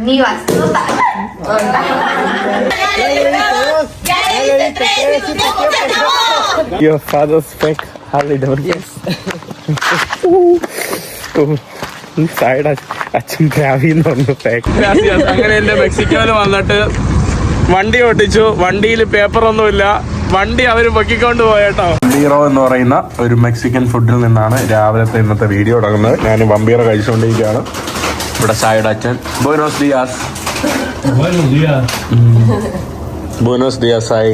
Ni vas, no está. Your father's fake Harley Davidson. Side അച്ഛൻ ദ്രാവിന്ന് പറഞ്ഞു fake. അങ്ങനെ എന്റെ മെക്സിക്കോയിൽ വന്നിട്ട് വണ്ടി ഓട്ടിച്ചു. വണ്ടിയിൽ പേപ്പറൊന്നുമില്ല. വണ്ടി അവർ പൊക്കിക്കൊണ്ട് പോയേട്ടോ. വമ്പീറോ എന്ന് പറയുന്ന ഒരു മെക്സിക്കൻ ഫുഡിൽ നിന്നാണ് രാവിലത്തെ ഇന്നത്തെ വീഡിയോ തുടങ്ങുന്നത്. ഞാൻ വമ്പീറോ കഴിച്ചുകൊണ്ടിരിക്കുകയാണ്. ഇവിടെ സായുടെ അച്ഛൻ ബുനോസ് ദിയാസ്. ബുനോസ് ദിയാസ് ആയി.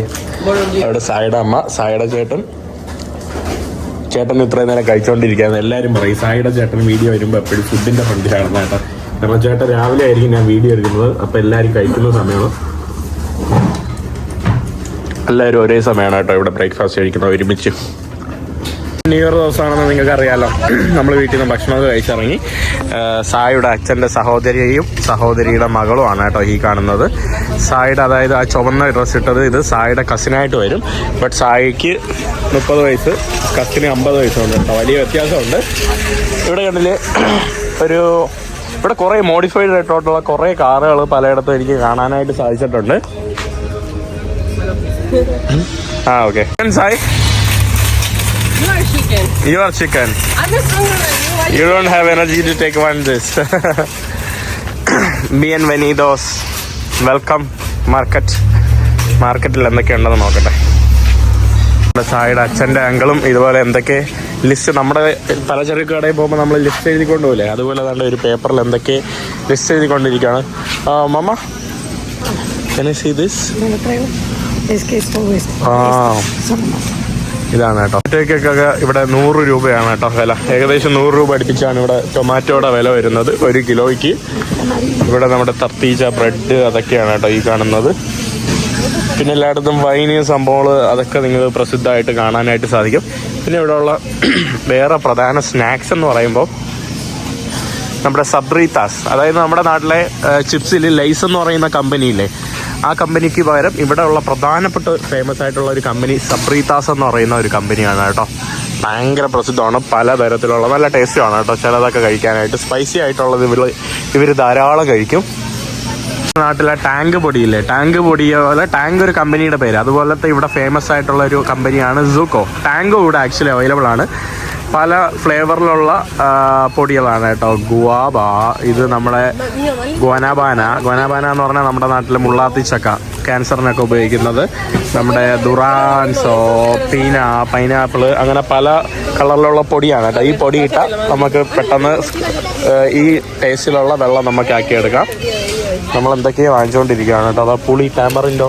അവിടെ സായുടെ അമ്മ, സായുടെ ചേട്ടൻ ഇത്രയും നേരം കഴിച്ചുകൊണ്ടിരിക്കുകയാണ്. എല്ലാവരും പറയും സായുടെ ചേട്ടൻ വീഡിയോ വരുമ്പോൾ എപ്പോഴും ഫുഡിന്റെ ഫ്രണ്ടിലാണ് കേട്ടോ. കാരണം ചേട്ടൻ രാവിലെ ആയിരിക്കും ഞാൻ വീഡിയോ എടുക്കുന്നത്. അപ്പം എല്ലാവരും കഴിക്കുന്ന സമയമാണ്. എല്ലാവരും ഒരേ സമയമാണ് കേട്ടോ ഇവിടെ ബ്രേക്ക്ഫാസ്റ്റ് കഴിക്കുന്നത് ഒരുമിച്ച്. ന്യൂ ഇയർ ദിവസമാണെന്ന് നിങ്ങൾക്ക് അറിയാലോ. നമ്മൾ വീട്ടിൽ നിന്ന് ഭക്ഷണമൊക്കെ കഴിച്ചിറങ്ങി. സായുടെ അച്ഛൻ്റെ സഹോദരിയും സഹോദരിയുടെ മകളുമാണ് കേട്ടോ ഈ കാണുന്നത്. സായുടെ, അതായത് ആ ചുവന്ന ഡ്രസ്സ് ഇട്ടത് ഇത് സായുടെ കസിനായിട്ട് വരും. ബട്ട് സായിക്ക് 30 വയസ്സ്, കസിന് 50 വയസ്സുണ്ട് കേട്ടോ. വലിയ വ്യത്യാസമുണ്ട്. ഇവിടെ കണ്ടില്ലേ ഇവിടെ കുറേ മോഡിഫൈഡ് ആയിട്ടുള്ള കുറേ കാറുകൾ പലയിടത്തും എനിക്ക് കാണാനായിട്ട് സാധിച്ചിട്ടുണ്ട്. Okay. Sai, You are chicken. I'm just hungry than you. You don't have energy to take one this. Bienvenidos. Welcome. മാർക്കറ്റിൽ എന്തൊക്കെയുണ്ടെന്ന് നോക്കട്ടെ. സായുടെ അച്ഛൻ്റെ അങ്കിളും ഇതുപോലെ എന്തൊക്കെ ലിസ്റ്റ്, നമ്മുടെ പലചരക്ക് കടയിൽ പോകുമ്പോൾ നമ്മൾ ലിസ്റ്റ് എഴുതിക്കൊണ്ട് പോകില്ലേ, അതുപോലെ തന്നെ ഒരു പേപ്പറിൽ എന്തൊക്കെ ലിസ്റ്റ് എഴുതിക്കൊണ്ടിരിക്കുകയാണ്. Mama, can I see this? ഇതാണ് കേട്ടോ. ടൊമാറ്റോയ്ക്കൊക്കെ ഇവിടെ 100 രൂപയാണ് കേട്ടോ വില. ഏകദേശം 100 രൂപ അടുപ്പിച്ചാണ് ഇവിടെ ടൊമാറ്റോയുടെ വില വരുന്നത് 1 കിലോയ്ക്ക്. ഇവിടെ നമ്മുടെ തർത്തീച്ച ബ്രെഡ് അതൊക്കെയാണ് കേട്ടോ ഈ കാണുന്നത്. പിന്നെ എല്ലായിടത്തും വൈന് സംഭവങ്ങൾ അതൊക്കെ നിങ്ങൾക്ക് പ്രസിദ്ധമായിട്ട് കാണാനായിട്ട് സാധിക്കും. പിന്നെ ഇവിടെയുള്ള വേറെ പ്രധാന സ്നാക്സ് എന്ന് പറയുമ്പോൾ നമ്മുടെ സബ്രീത്താസ്, അതായത് നമ്മുടെ നാട്ടിലെ ചിപ്സിൽ ലൈസ് എന്ന് പറയുന്ന കമ്പനിയില്ലേ, ആ കമ്പനിക്ക് പകരം ഇവിടെ ഉള്ള പ്രധാനപ്പെട്ട ഫേമസ് ആയിട്ടുള്ള ഒരു കമ്പനി സബ്രീത്താസ് എന്ന് പറയുന്ന ഒരു കമ്പനിയാണ് കേട്ടോ. ഭയങ്കര പ്രസിദ്ധമാണ്. പലതരത്തിലുള്ള നല്ല ടേസ്റ്റുമാണ് കേട്ടോ. ചിലതൊക്കെ കഴിക്കാനായിട്ട് സ്പൈസി ആയിട്ടുള്ളത് ഇവർ ധാരാളം കഴിക്കും. നാട്ടിലെ ടാങ്ക് പൊടിയില്ലേ, ടാങ്ക് പൊടി പോലെ ടാങ്ക് ഒരു കമ്പനിയുടെ പേര്, അതുപോലത്തെ ഇവിടെ ഫേമസ് ആയിട്ടുള്ള ഒരു കമ്പനിയാണ് സൂക്കോ. ടാങ്ക് ഇവിടെ ആക്ച്വലി അവൈലബിൾ ആണ്. പല ഫ്ലേവറിലുള്ള പൊടികളാണ് കേട്ടോ. ഗുവാബ, ഇത് നമ്മുടെ ഗുവനാബാന എന്ന് പറഞ്ഞാൽ നമ്മുടെ നാട്ടിലെ മുള്ളാത്തി ചക്ക, ക്യാൻസറിനൊക്കെ ഉപയോഗിക്കുന്നത്. നമ്മുടെ ദുറാൻസോ, പൈനാപ്പിള്, അങ്ങനെ പല കളറിലുള്ള പൊടിയാണ് കേട്ടോ. ഈ പൊടി ഇട്ടാൽ നമുക്ക് പെട്ടെന്ന് ഈ ടേസ്റ്റിലുള്ള വെള്ളം നമുക്ക് ആക്കിയെടുക്കാം. നമ്മൾ എന്തൊക്കെയോ വാങ്ങിച്ചുകൊണ്ടിരിക്കുകയാണ് കേട്ടോ. അതാ പുളി, ടാമറിനോ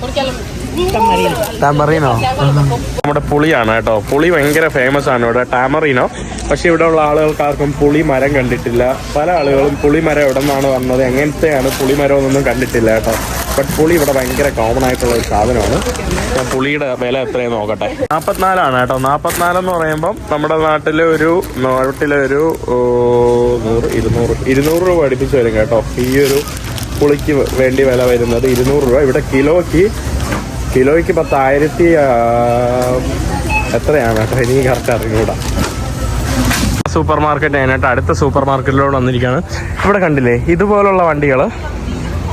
നമ്മുടെ പുളിയാണ് കേട്ടോ. പുളി ഭയങ്കര ഫേമസ് ആണ് ഇവിടെ, ടാമറിനോ. പക്ഷെ ഇവിടെ ഉള്ള ആളുകൾക്കാർക്കും പുളി മരം കണ്ടിട്ടില്ല. പല ആളുകളും പുളിമരം എവിടെ നിന്നാണ് വന്നത്, എങ്ങനത്തെയാണ് പുളിമരം എന്നൊന്നും കണ്ടിട്ടില്ല കേട്ടോ. ബട്ട് പുളി ഇവിടെ ഭയങ്കര കോമൺ ആയിട്ടുള്ള ഒരു സാധനമാണ്. ഞാൻ പുളിയുടെ വില എത്രയെന്ന് നോക്കട്ടെ. 44 കേട്ടോ. 44 എന്ന് പറയുമ്പം നമ്മുടെ നാട്ടിലെ ഒരു 200 രൂപ അടുപ്പിച്ച് വരും കേട്ടോ. ഈ ഒരു പുളിക്ക് വേണ്ടി വില വരുന്നത് 200 രൂപ. ഇവിടെ കിലോയ്ക്ക് 10,000 എത്രയാണ് കേട്ടോ, എനിക്ക് കറക്റ്റ് അറിഞ്ഞൂടാ. സൂപ്പർ മാർക്കറ്റ് കഴിഞ്ഞിട്ട് അടുത്ത സൂപ്പർ മാർക്കറ്റിലോട് വന്നിരിക്കുകയാണ്. ഇവിടെ കണ്ടില്ലേ ഇതുപോലുള്ള വണ്ടികൾ,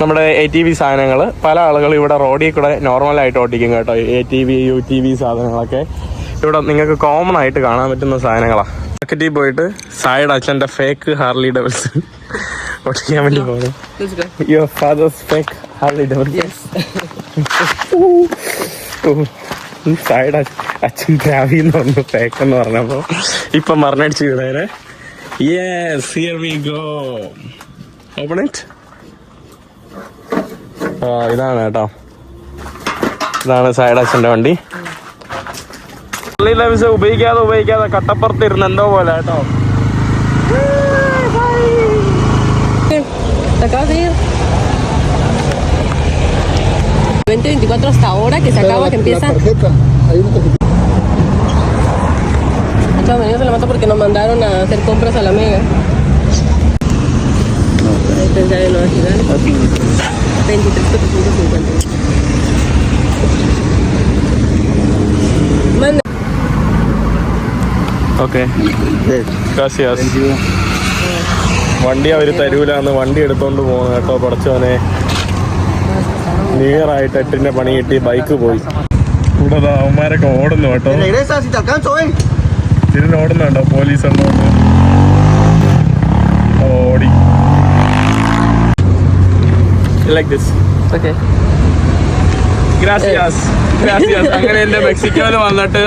നമ്മുടെ ATV സാധനങ്ങൾ. പല ആളുകൾ ഇവിടെ റോഡിൽ കൂടെ നോർമലായിട്ട് ഓടിക്കും കേട്ടോ. ATV, UTV സാധനങ്ങളൊക്കെ ഇവിടെ നിങ്ങൾക്ക് കോമൺ ആയിട്ട് കാണാൻ പറ്റുന്ന സാധനങ്ങളാണ്. മാർക്കറ്റിൽ പോയിട്ട് സായുടെ അച്ഛൻ്റെ ഫേക്ക് ഹാർലി ഡേവിഡ്സൺ ഓടിക്കാൻ വേണ്ടി പോകുന്നു. Your father's fake Harley Davidson. സായുടെ അച്ഛൻ ദ്രാവിന്ന് പറഞ്ഞു ഫേക്ക് എന്ന് പറഞ്ഞപ്പോ ഇപ്പൊ മറന്നടിച്ച് വിടേനെ. Yes, here we go. Open it. ഇതാണ് കേട്ടോ, ഇതാണ് സായുടെ അച്ഛൻ്റെ വണ്ടി. ഉപയോഗിക്കാതെ കട്ടപ്പുറത്തിരുന്ന് എന്തോ പോലെ കേട്ടോ. Acabas de ir 20-24 hasta ahora que se acaba, que empieza. Estados Unidos se la mató porque nos mandaron a hacer compras a la Mega. Ahí está de Nueva Ciudad. 23,450. Manda. Okay. Gracias. വണ്ടി അവർ തരൂലെന്ന് വണ്ടി എടുത്തോണ്ട് പോകുന്നു കേട്ടോ. പഠിച്ചവനെ new year ആയിട്ട് 8-ന്റെ പണി കിട്ടി, bike പോയി. ഇവിടെ അവന്മാരൊക്കെ ഓടുന്നു കേട്ടോ. ഇതിന് ഓടുന്നുണ്ടോ പോലീസ് ഉണ്ടോണ്ട് ഓടി. Like this. Okay. ഗ്രാസിയാസ്. അങ്ങനെ എൻ്റെ മെക്സിക്കോയിൽ വന്നിട്ട്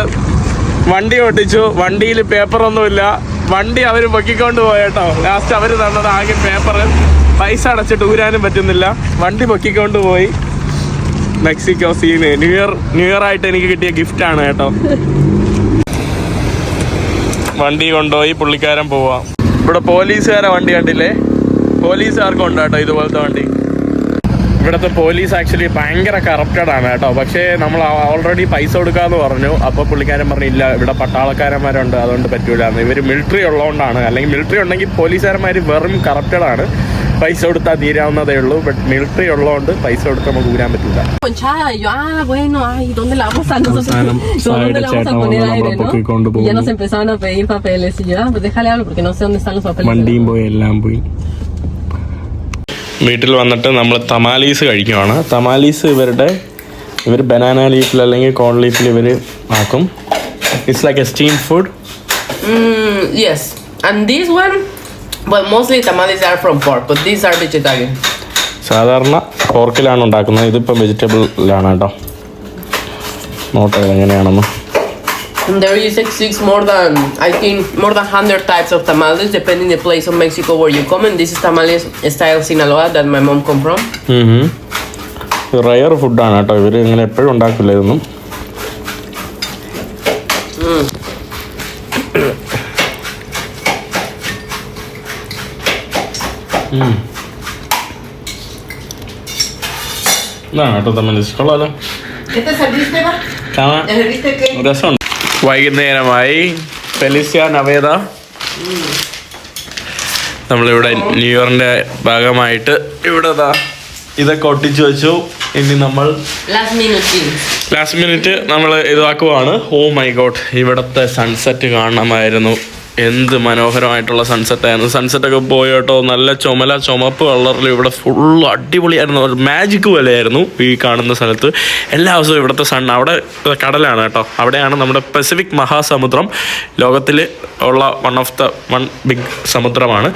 വണ്ടി ഓട്ടിച്ചു. വണ്ടിയിൽ പേപ്പറൊന്നുമില്ല. വണ്ടി അവർ പൊക്കിക്കൊണ്ട് പോയേട്ടോ. ലാസ്റ്റ് അവർ തന്നത് ആകെ പേപ്പർ. പൈസ അടച്ചിട്ട് ഊരാനും പറ്റുന്നില്ല. വണ്ടി പൊക്കിക്കൊണ്ട് പോയി. മെക്സിക്കോ സീന് ന്യൂ ഇയർ ആയിട്ട് എനിക്ക് കിട്ടിയ ഗിഫ്റ്റാണ് കേട്ടോ. വണ്ടി കൊണ്ടുപോയി പുള്ളിക്കാരൻ പോവാം. ഇവിടെ പോലീസുകാരെ വണ്ടി കണ്ടില്ലേ? പോലീസുകാർക്കും ഉണ്ട് കേട്ടോ ഇതുപോലത്തെ വണ്ടി. ഇവിടുത്തെ പോലീസ് ആക്ച്വലി ഭയങ്കര കറപ്റ്റഡ് ആണ് കേട്ടോ. പക്ഷേ നമ്മൾ ഓൾറെഡി പൈസ കൊടുക്കാമെന്ന് പറഞ്ഞു. അപ്പോൾ പുള്ളിക്കാരൻ പറഞ്ഞില്ല, ഇവിടെ പട്ടാളക്കാരന്മാരുണ്ട്, അതുകൊണ്ട് പറ്റൂല. ഇവർ മിലിറ്ററി ഉള്ളതുകൊണ്ടാണ്. അല്ലെങ്കിൽ മിലിറ്ററി ഉണ്ടെങ്കിൽ പോലീസുകാരന്മാർ വെറും കറപ്റ്റഡ് ആണ്. പൈസ കൊടുത്താൽ തീരാവുന്നതേ ഉള്ളൂ. ബട്ട് മിലിറ്ററി ഉള്ളതുകൊണ്ട് പൈസ കൊടുത്ത് നമുക്ക് ഊരാൻ പറ്റില്ല. Ponchada, y yo, bueno, ay, ¿dónde la vamos a nosotros? ¿Dónde la vamos a poner aire, no? Y ya nos empezaron a pedir papeles. Y yo, pues déjale hablo porque no sé dónde están los papeles. വണ്ടിയും പോയി, എല്ലാം പോയി. വീട്ടിൽ വന്നിട്ട് നമ്മൾ തമാലീസ് കഴിക്കുവാണ്. തമാലീസ് ഇവർ banana ലീഫിൽ അല്ലെങ്കിൽ കോൺ ലീഫിൽ ഇവർ ആക്കും. It's like A steam food. Yes. And this one, well, mostly tamales are from pork, but these are vegetarian. സാധാരണ പോർക്കിലാണ് ഉണ്ടാക്കുന്നത്. ഇതിപ്പം വെജിറ്റബിളിലാണ് കേട്ടോ. നോട്ടെ എങ്ങനെയാണെന്ന്. And there is exists more than 100 types of tamales depending the place of Mexico where you come. And this is tamales style Sinaloa that my mom come from. Rare ഫുഡാണ് കേട്ടോ. ഇവർ ഇങ്ങനെ എപ്പോഴും ഉണ്ടാക്കില്ല ഇതൊന്നും. കേട്ടോ തമ്മിൽ കൊള്ളാലോ. കാണാൻ രസമുണ്ട്. വൈകുന്നേരമായി. ഫെലിസിയ നവേദ. നമ്മളിവിടെ ന്യൂ ഇയറിൻ്റെ ഭാഗമായിട്ട് ഇവിടെ ഇതൊക്കെ ഒട്ടിച്ചു വെച്ചു. ഇനി നമ്മൾ ലാസ്റ്റ് മിനിറ്റ് നമ്മൾ ഇതാക്കുവാണ്. ഓ മൈ ഗോഡ്, ഇവിടുത്തെ സൺസെറ്റ് കാണണമായിരുന്നു. എന്ത് മനോഹരമായിട്ടുള്ള സൺസെറ്റായിരുന്നു. സൺസെറ്റൊക്കെ പോയി കേട്ടോ. നല്ല ചുമപ്പ് കളറിൽ ഇവിടെ ഫുൾ അടിപൊളിയായിരുന്നു. ഒരു മാജിക് പോലെയായിരുന്നു ഈ കാണുന്ന സ്ഥലത്ത്. എല്ലാ ദിവസവും ഇവിടുത്തെ അവിടെ കടലാണ് കേട്ടോ. അവിടെയാണ് നമ്മുടെ പസഫിക് മഹാസമുദ്രം. ലോകത്തിൽ ഉള്ള വൺ ബിഗ് സമുദ്രമാണ്.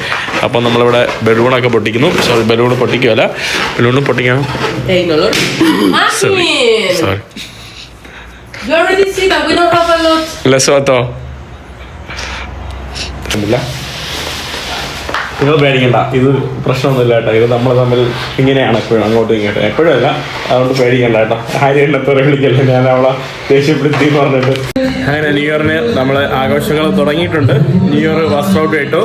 അപ്പോൾ നമ്മളിവിടെ ബലൂണൊക്കെ പൊട്ടിക്കുന്നു. സോറി, ബലൂൺ പൊട്ടിക്കുകയല്ല, ബലൂൺ പൊട്ടിക്കണം. ലെസോത്തോ നിങ്ങൾ പേടിക്കണ്ട, ഇത് പ്രശ്നമൊന്നുമില്ല കേട്ടോ. ഇത് നമ്മൾ തമ്മിൽ ഇങ്ങനെയാണ് എപ്പോഴും, അങ്ങോട്ടും ഇങ്ങോട്ടും. എപ്പോഴും അല്ല, അതുകൊണ്ട് പേടിക്കണ്ട കേട്ടോ. ആരും എണ്ണത്തോടെ വിളിക്കല്ലേ, ഞാൻ അവളെ ദേഷ്യപ്പെടുത്തി എന്ന് പറഞ്ഞിട്ട്. അങ്ങനെ ന്യൂ ഇയറിന് നമ്മൾ ആഘോഷങ്ങൾ തുടങ്ങിയിട്ടുണ്ട്. ന്യൂ ഇയർ ഫസ്റ്റ് ഔട്ട് കേട്ടു.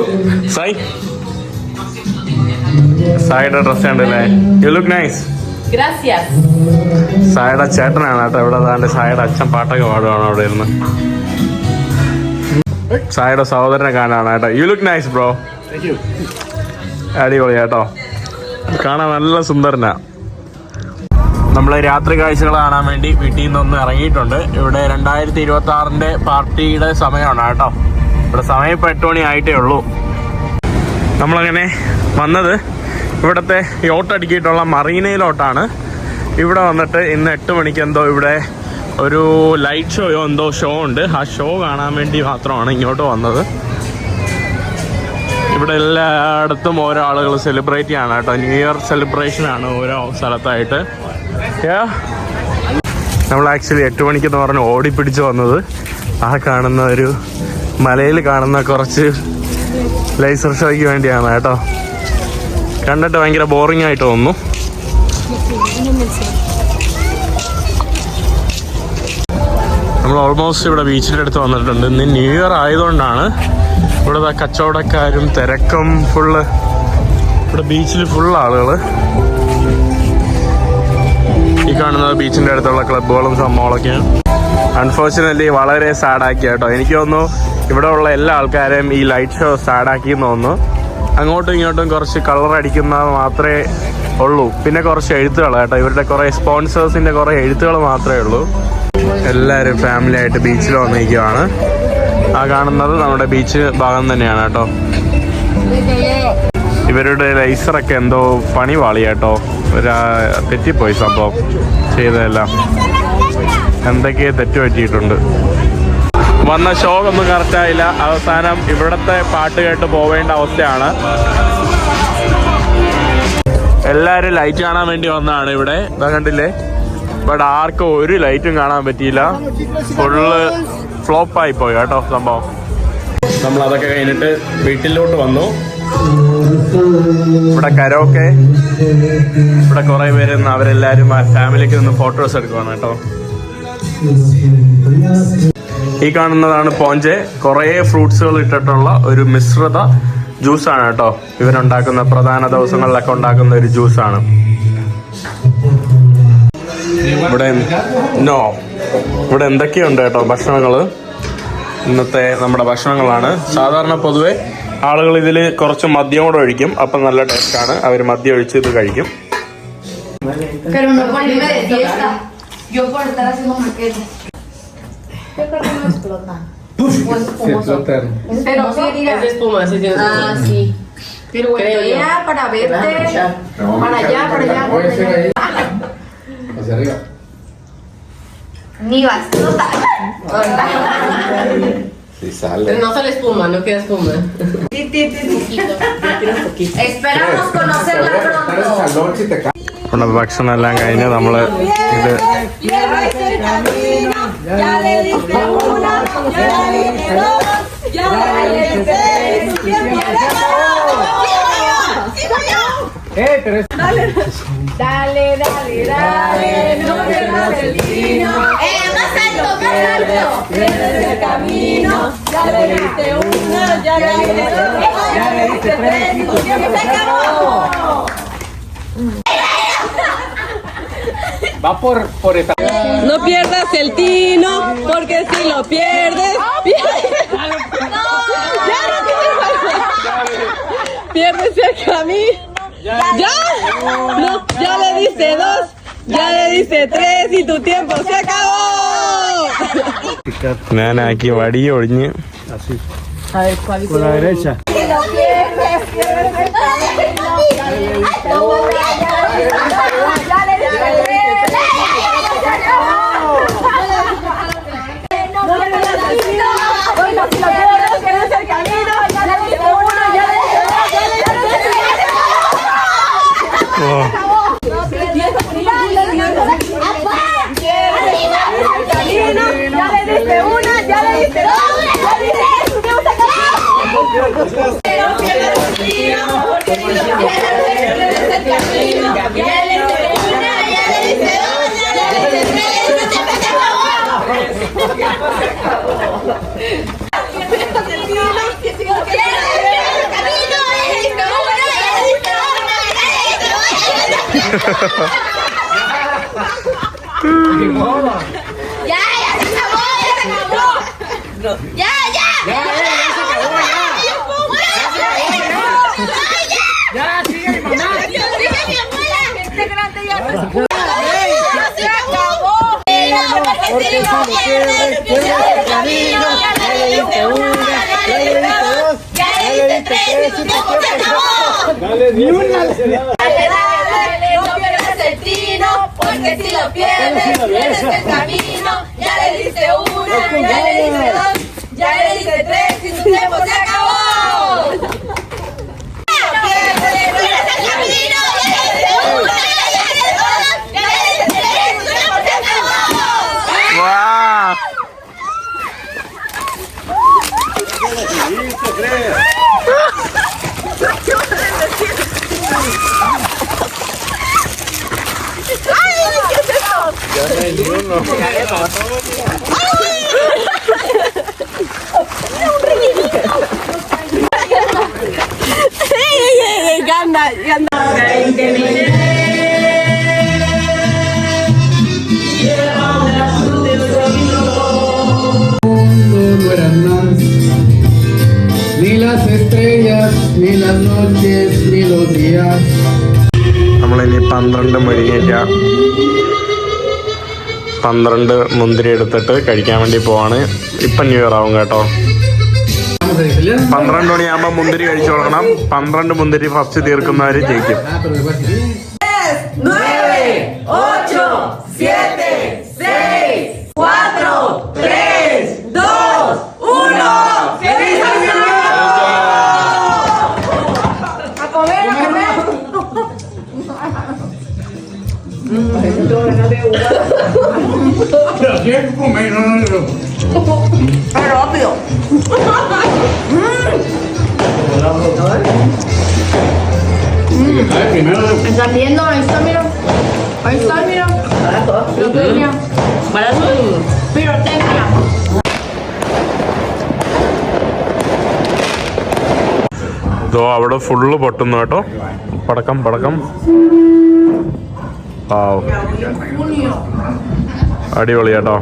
സായിയുടെ ഡ്രസ് ഉണ്ടല്ലേ, യു ലുക്ക് നൈസ്. സായിയുടെ ചേട്ടനാണ് കേട്ടോ ഇവിടെ. അതാണ്ട് സായിയുടെ അച്ഛൻ പാട്ടൊക്കെ പാടുവാണ് അവിടെ ഇരുന്ന്. സായിയുടെ സഹോദരനെ കാണാണ് കേട്ടോ. You look nice bro. അടിപൊളി കേട്ടോ, കാണാൻ നല്ല സുന്ദരനാ. നമ്മൾ രാത്രി കാഴ്ചകൾ കാണാൻ വേണ്ടി വീട്ടിൽ നിന്നൊന്ന് ഇറങ്ങിയിട്ടുണ്ട്. ഇവിടെ 2026 പാർട്ടിയുടെ സമയമാണ് കേട്ടോ. ഇവിടെ സമയം ഇപ്പോൾ 8 മണി ആയിട്ടേ ഉള്ളൂ. നമ്മളങ്ങനെ വന്നത് ഇവിടുത്തെ യോട്ടടുക്കിയിട്ടുള്ള മറീനയിലോട്ടാണ്. ഇവിടെ വന്നിട്ട് ഇന്ന് 8 മണിക്ക് എന്തോ ഇവിടെ ഒരു ലൈറ്റ് ഷോയോ എന്തോ ഷോ ഉണ്ട്. ആ ഷോ കാണാൻ വേണ്ടി മാത്രമാണ് ഇങ്ങോട്ട് വന്നത്. ഇവിടെ എല്ലായിടത്തും ഓരോ ആളുകൾ സെലിബ്രേറ്റ് ചെയ്യാണ് കേട്ടോ. ന്യൂ ഇയർ സെലിബ്രേഷനാണ് ഓരോ സ്ഥലത്തായിട്ട്. നമ്മൾ ആക്ച്വലി 8 മണിക്കെന്ന് പറഞ്ഞ് ഓടിപ്പിടിച്ച് വന്നത് ആ കാണുന്ന ഒരു മലയിൽ കാണുന്ന കുറച്ച് ലേസർ ഷോയ്ക്ക് വേണ്ടിയാണ് കേട്ടോ. കണ്ടിട്ട് ഭയങ്കര ബോറിംഗ് ആയിട്ട് തോന്നുന്നു. നമ്മൾ ഓൾമോസ്റ്റ് ഇവിടെ ബീച്ചിൻ്റെ അടുത്ത് വന്നിട്ടുണ്ട്. ഇന്ന് ന്യൂ ഇയർ ആയതുകൊണ്ടാണ് ഇവിടെ കച്ചവടക്കാരും തിരക്കും ഫുള്ള്. ഇവിടെ ബീച്ചിൽ ഫുൾ ആളുകൾ. ഈ കാണുന്നത് ബീച്ചിൻ്റെ അടുത്തുള്ള ക്ലബ്ബുകളും സംഭവങ്ങളൊക്കെയാണ്. അൺഫോർച്ചുനേറ്റ്ലി വളരെ സാഡാക്കി കേട്ടോ. എനിക്ക് തോന്നുന്നു ഇവിടെ ഉള്ള എല്ലാ ആൾക്കാരെയും ഈ ലൈറ്റ് ഷോ സാഡാക്കി എന്ന് തോന്നുന്നു. അങ്ങോട്ടും ഇങ്ങോട്ടും കുറച്ച് കളർ അടിക്കുന്നത് മാത്രമേ ഉള്ളൂ. പിന്നെ കുറച്ച് എഴുത്തുകൾ കേട്ടോ. ഇവരുടെ കുറേ സ്പോൺസേഴ്സിൻ്റെ കുറേ എഴുത്തുകൾ മാത്രമേ ഉള്ളൂ. എല്ലാവരും ഫാമിലി ആയിട്ട് ബീച്ചിൽ വന്നിരിക്കുകയാണ്. ആ കാണുന്നത് നമ്മുടെ ബീച്ച് ഭാഗം തന്നെയാണ് കേട്ടോ. ഇവരുടെ ലൈസറൊക്കെ എന്തോ പണി വാളിയാട്ടോ, തെറ്റിപ്പോയി സംഭവം ചെയ്തതെല്ലാം, എന്തൊക്കെയോ തെറ്റ് പറ്റിയിട്ടുണ്ട്. വന്ന ഷോ ഒന്നും കറക്റ്റായില്ല. അവസാനം ഇവിടുത്തെ പാട്ട് കേട്ട് പോവേണ്ട അവസ്ഥയാണ്. എല്ലാവരും ലൈറ്റ് കാണാൻ വേണ്ടി വന്നതാണ് ഇവിടെ. ഇതാ കണ്ടില്ലേ, ഇവിടെ ആർക്കും ഒരു ലൈറ്റും കാണാൻ പറ്റിയില്ല. ഫുള്ള് ഫ്ലോപ്പായി പോയി കേട്ടോ സംഭവം. നമ്മളതൊക്കെ കഴിഞ്ഞിട്ട് വീട്ടിലോട്ട് വന്നു. ഇവിടെ കരോക്കെ, ഇവിടെ കുറേ പേര് അവരെല്ലാവരും ഫാമിലിക്ക് നിന്ന് ഫോട്ടോസ് എടുക്കുവാണ് കേട്ടോ. ഈ കാണുന്നതാണ് പോഞ്ചെ. കുറേ ഫ്രൂട്ട്സുകൾ ഇട്ടിട്ടുള്ള ഒരു മിശ്രിത ജ്യൂസാണ് കേട്ടോ. ഇവരുണ്ടാക്കുന്ന പ്രധാന ദിവസങ്ങളിലൊക്കെ ഉണ്ടാക്കുന്ന ഒരു ജ്യൂസാണ്. ഇവിടെ ഇവിടെ എന്തൊക്കെയുണ്ട് കേട്ടോ ഭക്ഷണങ്ങൾ. ഇന്നത്തെ നമ്മുടെ ഭക്ഷണങ്ങളാണ്. സാധാരണ പൊതുവെ ആളുകൾ ഇതിൽ കുറച്ച് മദ്യം കൂടെ ഒഴിക്കും, അപ്പം നല്ല ടേസ്റ്റാണ്. അവർ മദ്യം ഒഴിച്ച് ഇത് കഴിക്കും. Yo creo que no explota. O es espumoso. Pero es de espuma, sí tiene espuma. Ah, sí. Pero bueno, ya para verte, para allá, para allá. Hacia arriba. Ni va a explotar. Si sale. Pero no sale espuma, no queda espuma. Esperamos conocerla pronto. ഇവിടെ ഭക്ഷണം എല്ലാം കഴിഞ്ഞ് നമ്മൾ ഇത് Dale, no pierdas el vino. Más alto, más alto. Pierdes el camino. Ya le diste una, ya le diste dos, ya le diste tres y tu tiempo se acabó. Va por esta. No pierdas el tino, porque si lo pierdes, pierdes el camino. ¿Ya? No, ya le diste dos, ya le diste tres y tu tiempo se acabó. ഞാനാക്കി വടി ഒഴിഞ്ഞ് Con la derecha. Si lo pierdes, pierdes el camino. Ya le diste una, ya le diste tres, se acabó. No pierdas el tino, porque si lo pierdes, pierdes el camino. Ya le diste una, ya le diste dos, ya le diste tres, se acabó. No pierdas el tino, ya le diste una, ya le diste dos, ya le diste tres, tu tiempo se acabó. No pierdas el tino, porque si lo pierdes, pierdes el camino. Ya le diste una, ya le diste dos, ya le diste tres, tu tiempo se acabó. Pierdes el tino, que si lo pierdes, pierdes el camino. Ya le diste una, ya le diste dos, ya le diste dos, ya le diste tres. Ya se acabó, ya se acabó. Ya. Ya, sigue mi mamá. Este grande ya se acabó. Porque si lo pierdes, pierdes el camino. Ya le diste una, ya le diste dos, ya le diste tres y tu tiempo se acabó. Dale, ni una. Dale, no pierdas el tino, porque si lo pierdes, pierdes el camino. Ya le diste una, ya le diste dos, ya le diste tres y tu tiempo se acabó. Pierdes el camino, ya le diste una, ya le diste dos, ya le diste tres y tu tiempo se acabó. No eran más ni las estrellas, ni las noches, ni los días. നമ്മളിനി 12 മുരിങ്ങയ്ക്ക 12 മുന്തിരി എടുത്തിട്ട് കഴിക്കാൻ വേണ്ടി പോവാണ്. ഇപ്പം new year ആവും കേട്ടോ. 12 മണിയാകുമ്പോൾ മുന്തിരി കഴിച്ചു തുടങ്ങണം. 12 മുന്തിരി ഫസ്റ്റ് തീർക്കുന്നവര് ജയിക്കും. 9, 8, 7, 6, 4, 3, 2, 1. ¡Feliz año! A comer, a comer. Rápido. ¿Están viendo? Ahí está, mira. Ahí está, mira. Pirotecnia. Pirotecnia. ഇതോ അവിടെ ഫുള്ള് പൊട്ടുന്നു കേട്ടോ. പടക്കം പടക്കം. അടിപൊളി കേട്ടോ.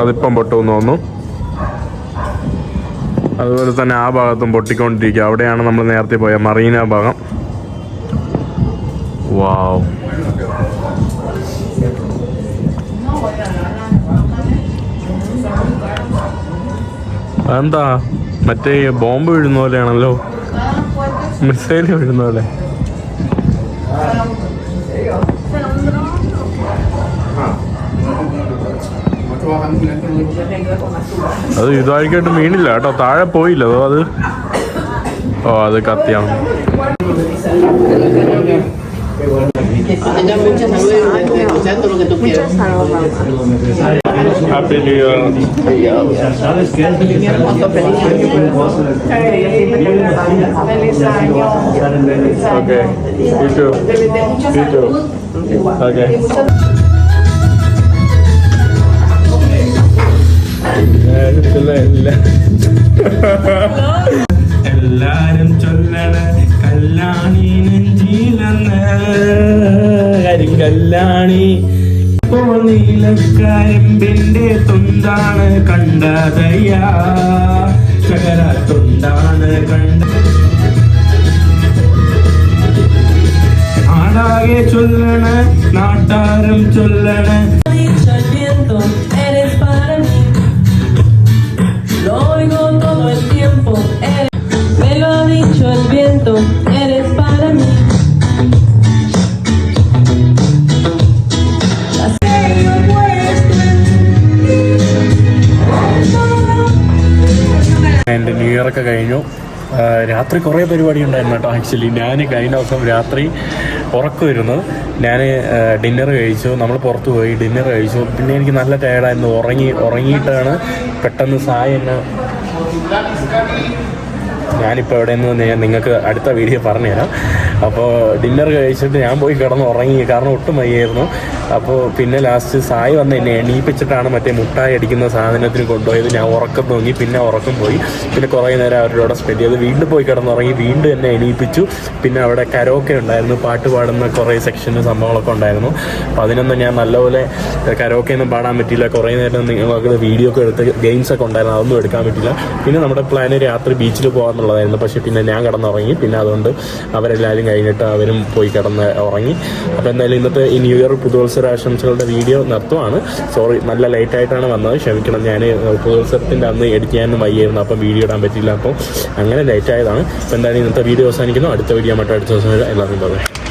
അതിപ്പം പൊട്ടുമെന്ന് തോന്നുന്നു. അതുപോലെ തന്നെ ആ ഭാഗത്തും പൊട്ടിക്കൊണ്ടിരിക്കുക. അവിടെയാണ് നമ്മൾ നേരത്തെ പോയ മറീന ഭാഗം. വാവ്, അതെന്താ മറ്റേ ബോംബ് വീഴുന്ന പോലെയാണല്ലോ, മിസൈൽ വീഴുന്ന പോലെ. അത് ഇതായിരിക്കട്ട് വീണില്ല കേട്ടോ, താഴെ പോയില്ല. അതോ അത് അത് കത്തിയാണ്. Happy New Year. ¿Sabes qué? Feliz año. Okay. You too. You too. Okay. എല്ലാരും ചൊല്ലണ കല്യാണി നെഞ്ചിലെന്ന് കരിങ്കല്യാണി. നീലക്കാരമ്പിന്റെ തുണ്ടാണ് കണ്ടതയ്യ, ശകര തുണ്ടാണ് കണ്ട. നാടാകെ ചൊല്ലണ നാട്ടാരം ചൊല്ലണ എൻ്റെ ന്യൂ ഇയർ ഒക്കെ കഴിഞ്ഞു. രാത്രി കുറേ പരിപാടി ഉണ്ടായിരുന്നു കേട്ടോ. ആക്ച്വലി ഞാൻ കഴിഞ്ഞ ദിവസം രാത്രി ഉറക്കമായിരുന്നു. ഞാൻ ഡിന്നർ കഴിച്ചു, നമ്മൾ പുറത്ത് പോയി ഡിന്നർ കഴിച്ചു. പിന്നെ എനിക്ക് നല്ല ടയർഡായിരുന്നു. ഉറങ്ങിയിട്ടാണ് പെട്ടെന്ന് സായി എന്നെ, ഞാനിപ്പോൾ എവിടെയെന്ന് നിങ്ങൾക്ക് അടുത്ത വീഡിയോ പറഞ്ഞുതരാം. അപ്പോൾ ഡിന്നർ കഴിച്ചിട്ട് ഞാൻ പോയി കിടന്ന് ഉറങ്ങി, കാരണം ഒട്ടും വയ്യായിരുന്നു. അപ്പോൾ പിന്നെ ലാസ്റ്റ് സായി വന്ന് എന്നെ എണീപ്പിച്ചിട്ടാണ് മറ്റേ മുട്ടായി അടിക്കുന്ന സാധനത്തിന് കൊണ്ടുപോയത്. ഞാൻ ഉറക്കം തോന്നി, പിന്നെ ഉറക്കം പോയി. പിന്നെ കുറേ നേരം അവരുടെ കൂടെ സ്പെൻഡ് ചെയ്ത് വീണ്ടും പോയി കിടന്നുറങ്ങി. വീണ്ടും എന്നെ എണീപ്പിച്ചു. പിന്നെ അവിടെ കരോക്കെ ഉണ്ടായിരുന്നു, പാട്ട് പാടുന്ന കുറേ സെക്ഷന് സംഭവങ്ങളൊക്കെ ഉണ്ടായിരുന്നു. അപ്പോൾ അതിനൊന്നും ഞാൻ നല്ലപോലെ കരോക്കെയൊന്നും പാടാൻ പറ്റിയില്ല. കുറേ നേരം നിങ്ങൾക്ക് വീഡിയോ ഒക്കെ എടുത്ത് ഗെയിംസൊക്കെ ഉണ്ടായിരുന്നു, അതൊന്നും എടുക്കാൻ പറ്റില്ല. പിന്നെ നമ്മുടെ പ്ലാന് രാത്രി ബീച്ചിൽ പോകാമെന്നുള്ളതായിരുന്നു. പക്ഷേ പിന്നെ ഞാൻ കിടന്നുറങ്ങി. പിന്നെ അതുകൊണ്ട് അവരെല്ലാവരും കഴിഞ്ഞിട്ട് അവരും പോയി കിടന്ന് ഉറങ്ങി. അപ്പോൾ എന്തായാലും ഇന്നത്തെ ഈ ന്യൂ ഇയർ പുതുവത്സരാശംസകളുടെ വീഡിയോ നിർത്തുവാണ്. സോറി, നല്ല ലേറ്റായിട്ടാണ് വന്നത്, ക്ഷമിക്കണം. ഞാൻ പുതുവത്സരത്തിൻ്റെ അന്ന് എഡിറ്റ് ചെയ്യാനൊന്നും വയ്യായിരുന്നു, അപ്പം വീഡിയോ ഇടാൻ പറ്റില്ല. അപ്പോൾ അങ്ങനെ ലേറ്റായതാണ്. അപ്പോൾ എന്തായാലും ഇന്നത്തെ വീഡിയോ അവസാനിക്കുന്നു. അടുത്ത വീഡിയോ മറ്റോ അടുത്ത ദിവസം എല്ലാവർക്കും പറയാം.